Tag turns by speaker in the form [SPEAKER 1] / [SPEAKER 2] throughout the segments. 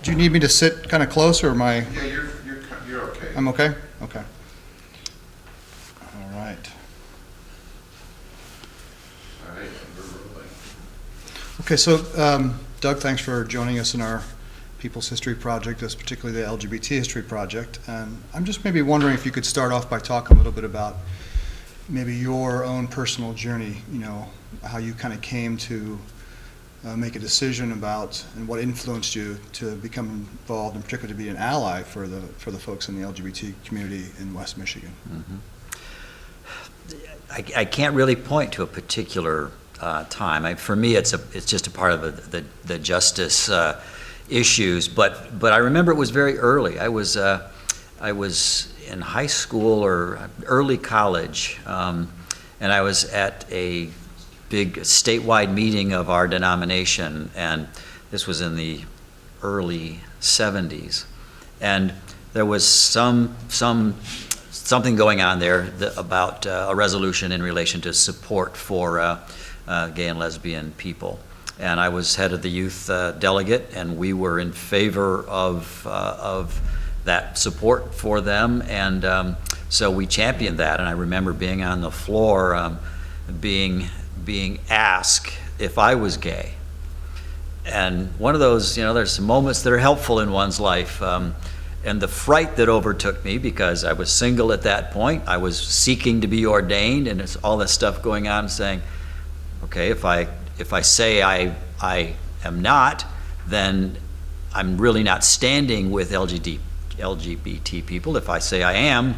[SPEAKER 1] Do you need me to sit kind of close, or am I?
[SPEAKER 2] Yeah, you're okay.
[SPEAKER 1] I'm okay? Okay. All right.
[SPEAKER 2] All right, we're rolling.
[SPEAKER 1] Okay, so Doug, thanks for joining us in our People's History Project, this particularly the LGBT History Project. And I'm just maybe wondering if you could start off by talking a little bit about maybe your own personal journey, you know, how you kind of came to make a decision about and what influenced you to become involved, and particularly to be an ally for the folks in the LGBT community in West Michigan.
[SPEAKER 3] Mm-hmm. I can't really point to a particular time. For me, it's just a part of the justice issues. But I remember it was very early. I was in high school or early college, and I was at a big statewide meeting of our denomination, and this was in the early 70s. And there was something going on there about a resolution in relation to support for gay and lesbian people. And I was head of the youth delegate, and we were in favor of that support for them, and so we championed that. And I remember being on the floor, being asked if I was gay. And one of those, you know, there's some moments that are helpful in one's life. And the fright that overtook me, because I was single at that point, I was seeking to be ordained, and it's all this stuff going on, saying, okay, if I say I am not, then I'm really not standing with LGBT people. If I say I am,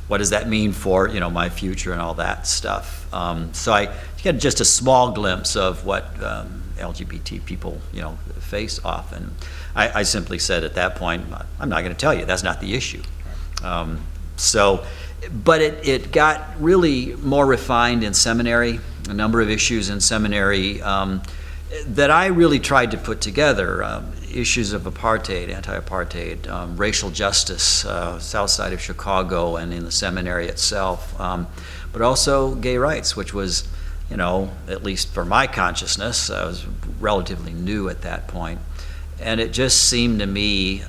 [SPEAKER 3] what does that mean for, you know, my future and all that stuff? So I get just a small glimpse of what LGBT people, you know, face often. I simply said at that point, I'm not going to tell you. That's not the issue. But it got really more refined in seminary. A number of issues in seminary that I really tried to put together. Issues of apartheid, anti-apartheid, racial justice, south side of Chicago and in the seminary itself, but also gay rights, which was, you know, at least for my consciousness, I was relatively new at that point. And it just seemed to me,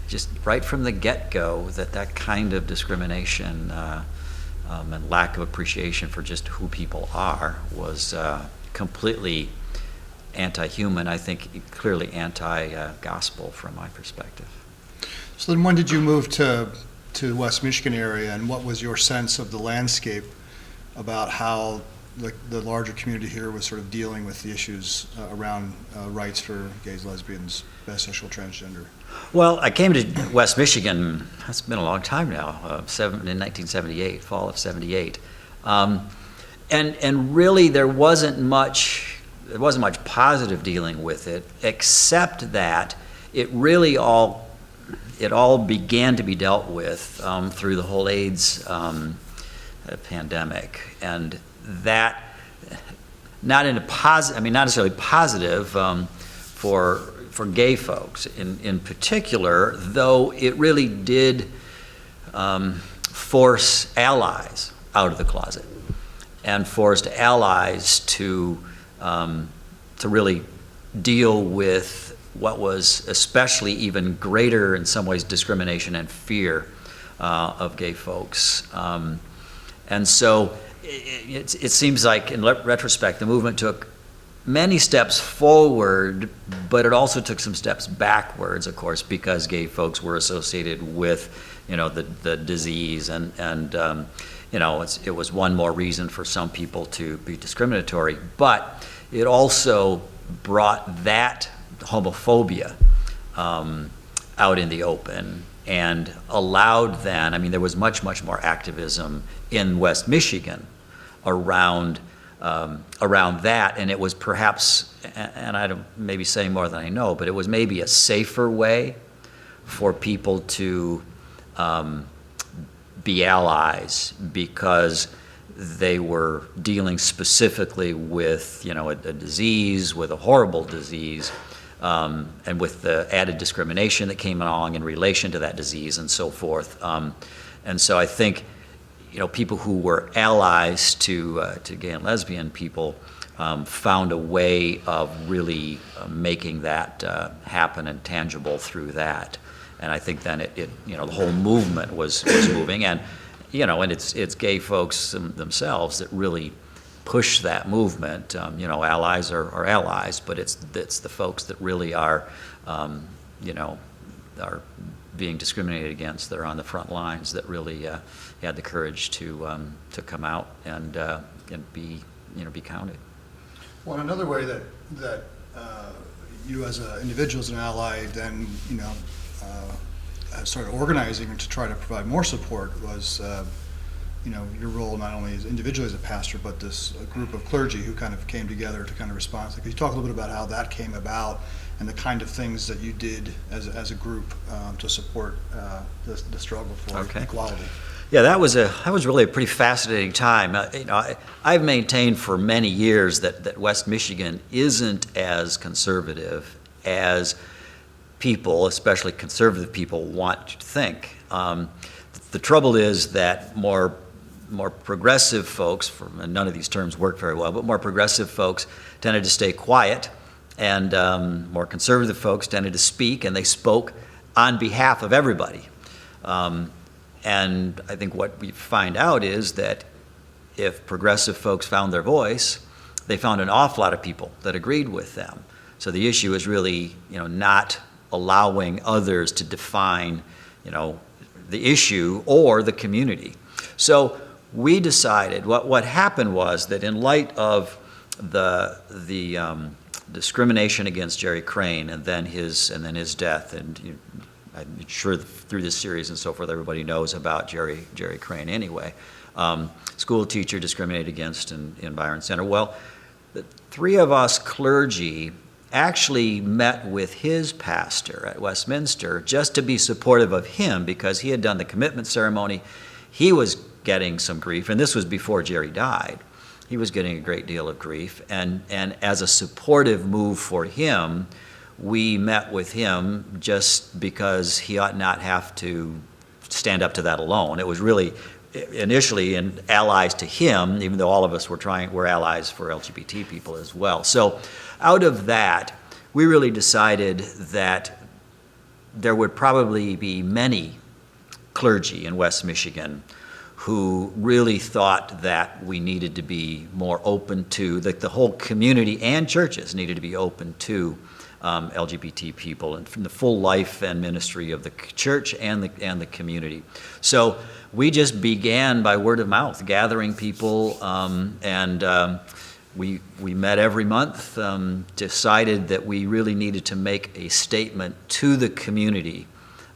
[SPEAKER 3] just right from the get-go, that kind of discrimination and lack of appreciation for just who people are was completely anti-human, I think clearly anti-gospel from my perspective.
[SPEAKER 1] So then when did you move to the West Michigan area, and what was your sense of the landscape about how the larger community here was sort of dealing with the issues around rights for gays, lesbians, bisexual, transgender?
[SPEAKER 3] Well, I came to West Michigan, that's been a long time now, in 1978, fall of 78. And really there wasn't much positive dealing with it, except that it really all began to be dealt with through the whole AIDS pandemic, and that not necessarily positive for gay folks in particular, though it really did force allies out of the closet and forced allies to really deal with what was especially even greater in some ways discrimination and fear of gay folks. And so it seems like in retrospect the movement took many steps forward, but it also took some steps backwards, of course, because gay folks were associated with, you know, the disease, and you know, it was one more reason for some people to be discriminatory. But it also brought that homophobia out in the open and allowed then, I mean, there was much more activism in West Michigan around that, and it was perhaps, and I don't maybe saying more than I know, but it was maybe a safer way for people to be allies, because they were dealing specifically with, you know, a disease, with a horrible disease, and with the added discrimination that came along in relation to that disease and so forth. And so I think, you know, people who were allies to gay and lesbian people found a way of really making that happen and tangible through that. And I think then it the whole movement was moving, and and it's gay folks themselves that really push that movement. Allies are allies, but it's the folks that really are are being discriminated against, that are on the front lines, that really had the courage to come out and be be counted.
[SPEAKER 1] Well, another way that you as an individual, as an ally, then started organizing to try to provide more support was your role not only as individually as a pastor, but this group of clergy who kind of came together to kind of respond. So could you talk a little bit about how that came about and the kind of things that you did as a group to support the struggle for equality?
[SPEAKER 3] Yeah, that was really a pretty fascinating time. I've maintained for many years that West Michigan isn't as conservative as people, especially conservative people, want to think. The trouble is that more progressive folks, and none of these terms work very well, but more progressive folks tended to stay quiet, and more conservative folks tended to speak, and they spoke on behalf of everybody. And I think what we find out is that if progressive folks found their voice, they found an awful lot of people that agreed with them. So the issue is really, not allowing others to define, the issue or the community. So we decided what happened was that in light of the discrimination against Jerry Crane and then his death, and I'm sure through this series and so forth, everybody knows about Jerry Crane anyway. School teacher discriminated against in Byron Center. Well, the three of us clergy actually met with his pastor at Westminster just to be supportive of him because he had done the commitment ceremony. He was getting some grief, and this was before Jerry died. He was getting a great deal of grief, and as a supportive move for him, we met with him just because he ought not have to stand up to that alone. It was really initially allies to him, even though all of us were allies for LGBT people as well. So out of that, we really decided that there would probably be many clergy in West Michigan who really thought that we needed to be more open to, that the whole community and churches needed to be open to LGBT people and from the full life and ministry of the church and the community. So we just began by word of mouth, gathering people, and we met every month, decided that we really needed to make a statement to the community,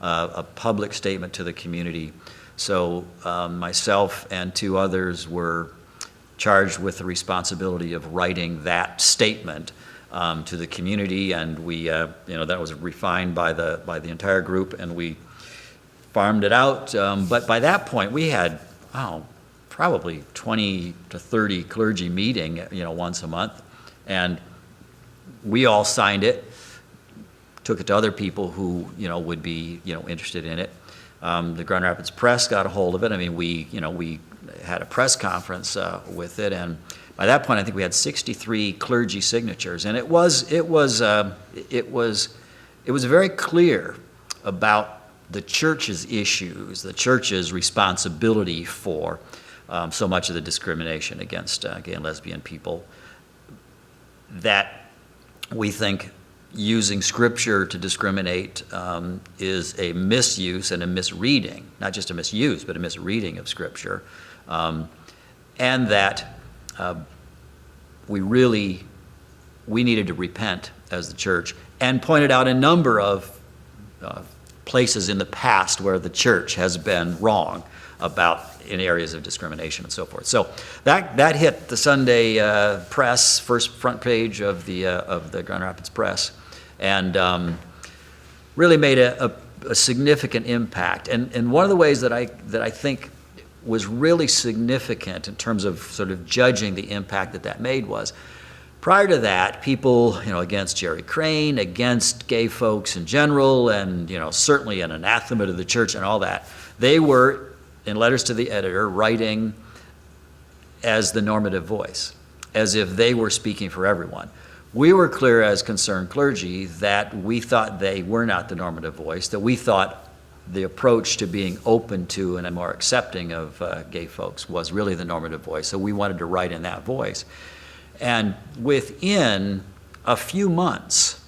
[SPEAKER 3] a public statement to the community. So myself and two others were charged with the responsibility of writing that statement to the community, and we, that was refined by the entire group, and we farmed it out. But by that point, we had, probably 20 to 30 clergy meeting, once a month, and we all signed it, took it to other people who, would be, interested in it. The Grand Rapids Press got a hold of it. I mean, we had a press conference with it, and by that point, I think we had 63 clergy signatures, and it was very clear about the church's issues, the church's responsibility for so much of the discrimination against gay and lesbian people, that we think using Scripture to discriminate is a misuse and a misreading, not just a misuse, but a misreading of Scripture, and that we needed to repent as the church, and pointed out a number of places in the past where the church has been wrong in areas of discrimination and so forth. So that hit the Sunday press, first front page of the Grand Rapids Press, and really made a significant impact. And one of the ways that I think was really significant in terms of sort of judging the impact that made was, prior to that, people, against Jerry Crane, against gay folks in general, and, certainly an anathema to the church and all that, they were, in letters to the editor, writing as the normative voice. as if they were speaking for everyone. We were clear as concerned clergy that we thought they were not the normative voice, that we thought the approach to being open to and more accepting of gay folks was really the normative voice. So we wanted to write in that voice. And within a few months,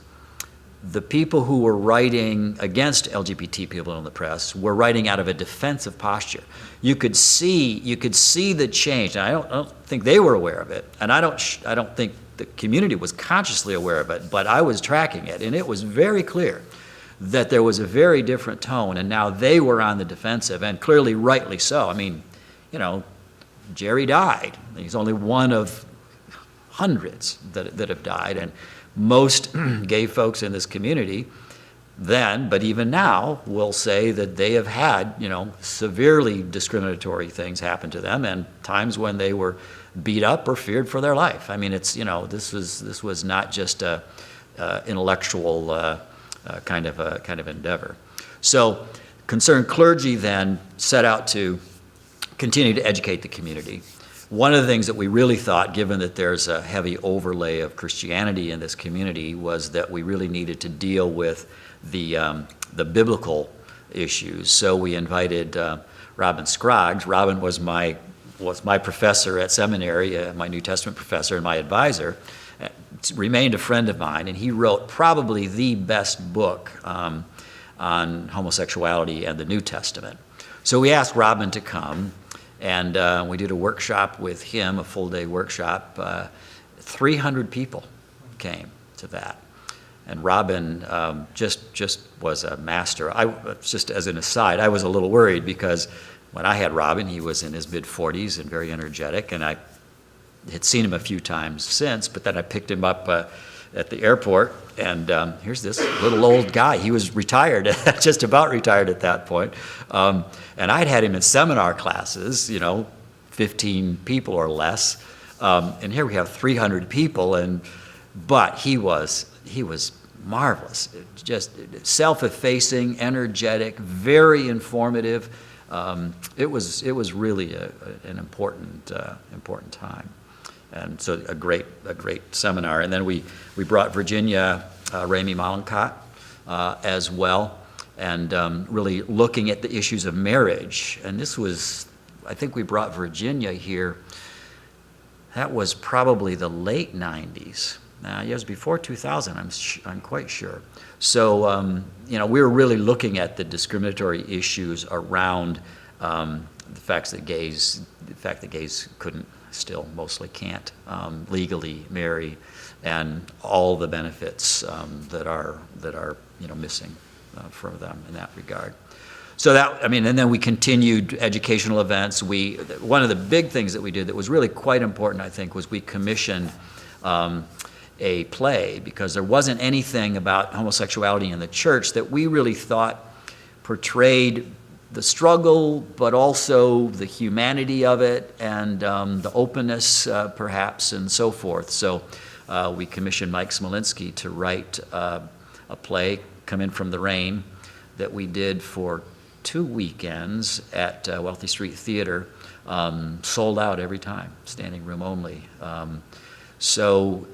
[SPEAKER 3] the people who were writing against LGBT people in the press were writing out of a defensive posture. You could see the change. And I don't think they were aware of it, and I don't think the community was consciously aware of it, but I was tracking it, and it was very clear that there was a very different tone, and now they were on the defensive, and clearly rightly so. I mean, Jerry died. He's only one of hundreds that have died, and most gay folks in this community then, but even now, will say that they have had, severely discriminatory things happen to them, and times when they were beat up or feared for their life. I mean, it's, this was not just a intellectual kind of endeavor. So, concerned clergy then set out to continue to educate the community. One of the things that we really thought, given that there's a heavy overlay of Christianity in this community, was that we really needed to deal with the biblical issues. So we invited Robin Scroggs. Robin was my professor at seminary, my New Testament professor and my advisor. Remained a friend of mine, and he wrote probably the best book on homosexuality and the New Testament. So we asked Robin to come, and we did a workshop with him, a full-day workshop. 300 people came to that. And Robin just was a master. Just as an aside, I was a little worried because when I had Robin, he was in his mid-40s and very energetic, and I had seen him a few times since, but then I picked him up at the airport, and here's this little old guy. He was retired, just about retired at that point. And I'd had him in seminar classes, 15 people or less. And here we have 300 people, but he was marvelous, just self-effacing, energetic, very informative. It was really an important time. And so a great seminar. And then we brought Virginia Ramey Malencott as well, and really looking at the issues of marriage. And this was, I think we brought Virginia here, that was probably the late 90s. It was before 2000, I'm quite sure. So, we were really looking at the discriminatory issues around the fact that gays couldn't, still mostly can't legally marry, and all the benefits that are missing for them in that regard. So and then we continued educational events. One of the big things that we did that was really quite important, I think, was we commissioned a play, because there wasn't anything about homosexuality in the church that we really thought portrayed the struggle, but also the humanity of it, and the openness, perhaps, and so forth. So we commissioned Mike Smolinski to write a play, Come In From the Rain, that we did for 2 weekends at Wealthy Street Theater, sold out every time, standing room only. So,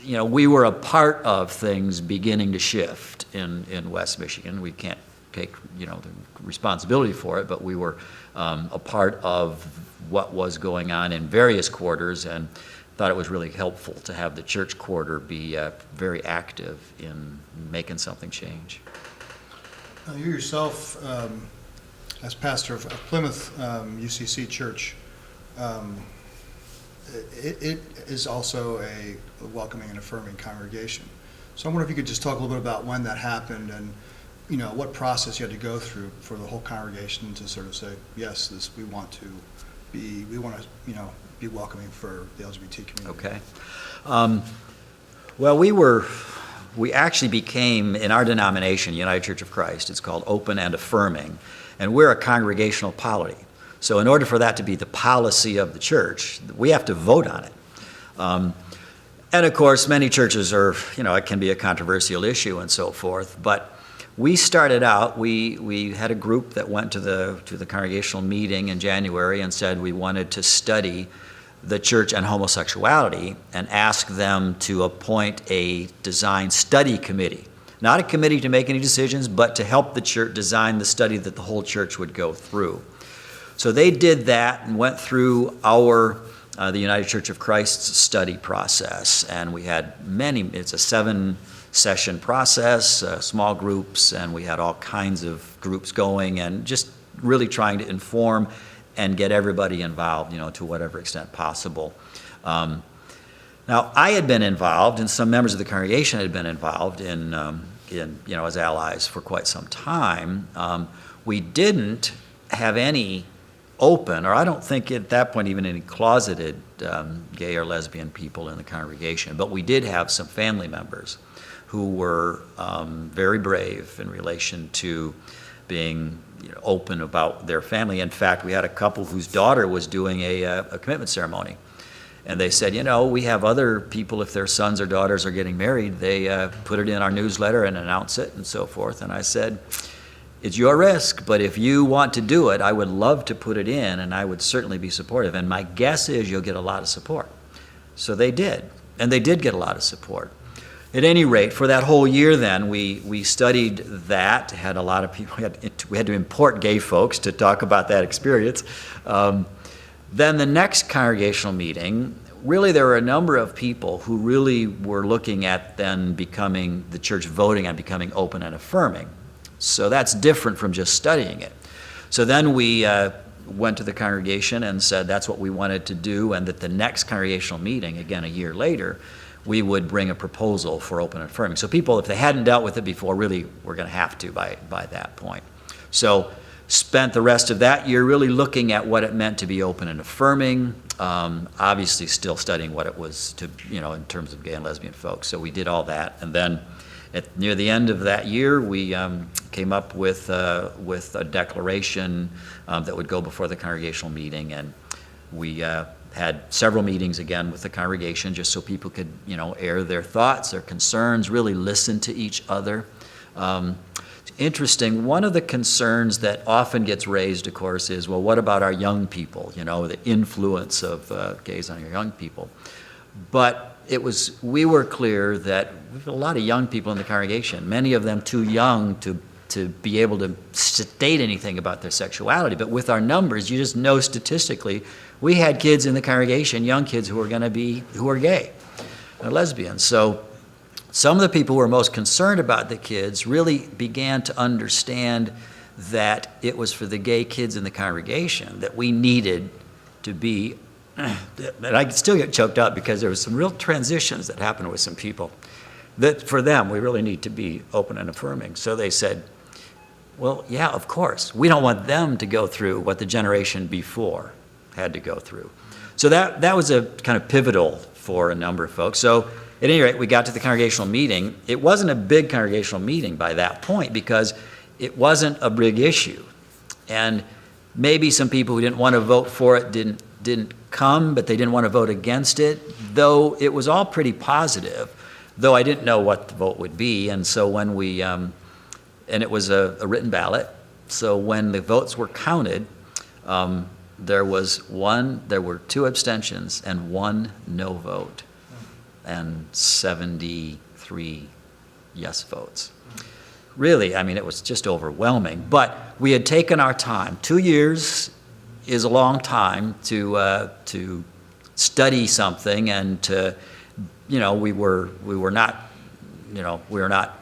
[SPEAKER 3] we were a part of things beginning to shift in West Michigan. We can't take, the responsibility for it, but we were a part of what was going on in various quarters, and thought it was really helpful to have the church quarter be very active in making something change.
[SPEAKER 1] You yourself, as pastor of Plymouth UCC Church, it is also a welcoming and affirming congregation. So I wonder if you could just talk a little bit about when that happened, and what process you had to go through for the whole congregation to sort of say, yes, we want to be welcoming for the LGBT community.
[SPEAKER 3] Okay. Well, we actually became, in our denomination, United Church of Christ, it's called Open and Affirming, and we're a congregational polity. So in order for that to be the policy of the church, we have to vote on it. And of course, many churches it can be a controversial issue and so forth, but we started out, we had a group that went to the congregational meeting in January and said we wanted to study the church and homosexuality and ask them to appoint a design study committee. Not a committee to make any decisions, but to help the church design the study that the whole church would go through. So they did that and went through the United Church of Christ's study process. And we had it's a 7-session process, small groups, and we had all kinds of groups going and just really trying to inform and get everybody involved, to whatever extent possible. Now, I had been involved, and some members of the congregation had been involved in as allies for quite some time. We didn't have any open, or I don't think at that point even any closeted gay or lesbian people in the congregation, but we did have some family members who were very brave in relation to being open about their family. In fact, we had a couple whose daughter was doing a commitment ceremony. And they said, we have other people, if their sons or daughters are getting married, they put it in our newsletter and announce it and so forth. And I said, it's your risk, but if you want to do it, I would love to put it in, and I would certainly be supportive. And my guess is you'll get a lot of support. So they did, and they did get a lot of support. At any rate, for that whole year then, we studied that, had a lot of people, we had to import gay folks to talk about that experience. Then the next congregational meeting, really there were a number of people who really were looking at then becoming, the church voting on becoming open and affirming. So that's different from just studying it. So then we went to the congregation and said that's what we wanted to do, and that the next congregational meeting, again a year later, we would bring a proposal for open and affirming. So people, if they hadn't dealt with it before, really were going to have to by that point. So spent the rest of that year really looking at what it meant to be open and affirming, obviously still studying what it was to, in terms of gay and lesbian folks. So we did all that, and then near the end of that year, we came up with a declaration that would go before the congregational meeting, and we had several meetings again with the congregation just so people could, air their thoughts, their concerns, really listen to each other. Interesting, one of the concerns that often gets raised, of course, is, well, what about our young people, the influence of gays on our young people? But we were clear that we have a lot of young people in the congregation, many of them too young to be able to state anything about their sexuality. But with our numbers, you just know statistically, we had kids in the congregation, young kids who are gay or lesbian. So some of the people who were most concerned about the kids really began to understand that it was for the gay kids in the congregation that we needed to be, and I still get choked up because there was some real transitions that happened with some people, that for them we really need to be open and affirming. So they said, well, yeah, of course. We don't want them to go through what the generation before had to go through. So that was a kind of pivotal for a number of folks. So at any rate, we got to the congregational meeting. It wasn't a big congregational meeting by that point because it wasn't a big issue. And maybe some people who didn't want to vote for it didn't come, but they didn't want to vote against it, though it was all pretty positive, though I didn't know what the vote would be. And so when we, and it was a written ballot, so when the votes were counted, there were 2 abstentions and 1 no vote, and 73 yes votes. Really, I mean, it was just overwhelming. But we had taken our time. 2 years is a long time to study something, and to, we were not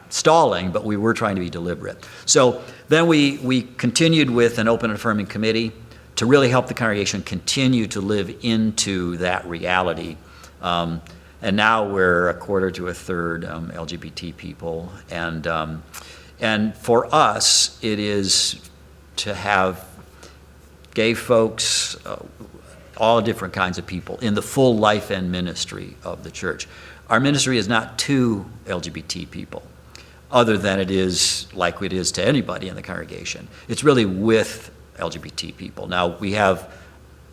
[SPEAKER 3] stalling, but we were trying to be deliberate. So then we continued with an open and affirming committee to really help the congregation continue to live into that reality. And now we're a quarter to a third LGBT people, and for us, it is to have gay folks, all different kinds of people in the full life and ministry of the church. Our ministry is not to LGBT people, other than it is like it is to anybody in the congregation. It's really with LGBT people. Now, we have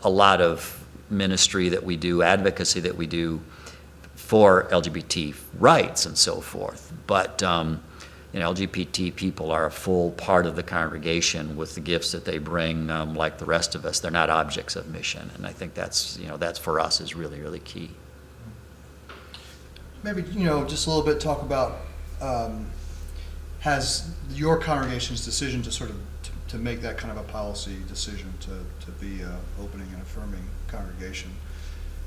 [SPEAKER 3] a lot of ministry that we do, advocacy that we do for LGBT rights and so forth, but LGBT people are a full part of the congregation with the gifts that they bring, like the rest of us. They're not objects of mission, and I think that's for us is really, really key.
[SPEAKER 1] Maybe, just a little bit talk about, has your congregation's decision to sort of, to make that kind of a policy decision to be opening and affirming congregation,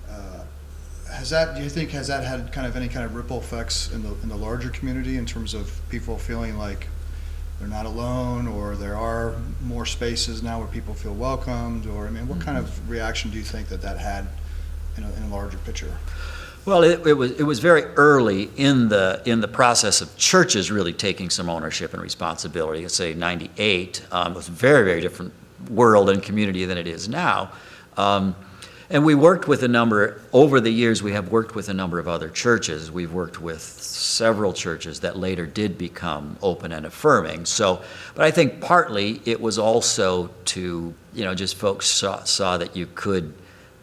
[SPEAKER 1] do you think, has that had kind of any kind of ripple effects in the larger community in terms of people feeling like they're not alone, or there are more spaces now where people feel welcomed, or, what kind of reaction do you think that had in a larger picture?
[SPEAKER 3] Well, it was very early in the process of churches really taking some ownership and responsibility. Let's say '98 was a very, very different world and community than it is now. And we worked with over the years, we have worked with a number of other churches. We've worked with several churches that later did become open and affirming. But I think partly it was also to, just folks saw that you could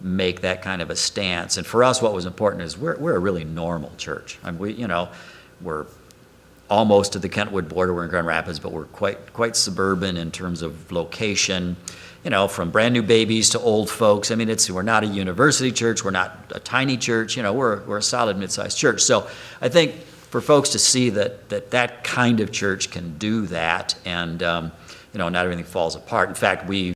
[SPEAKER 3] make that kind of a stance. And for us, what was important is we're a really normal church. We're almost to the Kentwood border. We're in Grand Rapids, but we're quite suburban in terms of location. From brand new babies to old folks. We're not a university church. We're not a tiny church. We're a solid mid-sized church. So I think for folks to see that kind of church can do that, and not everything falls apart. In fact, we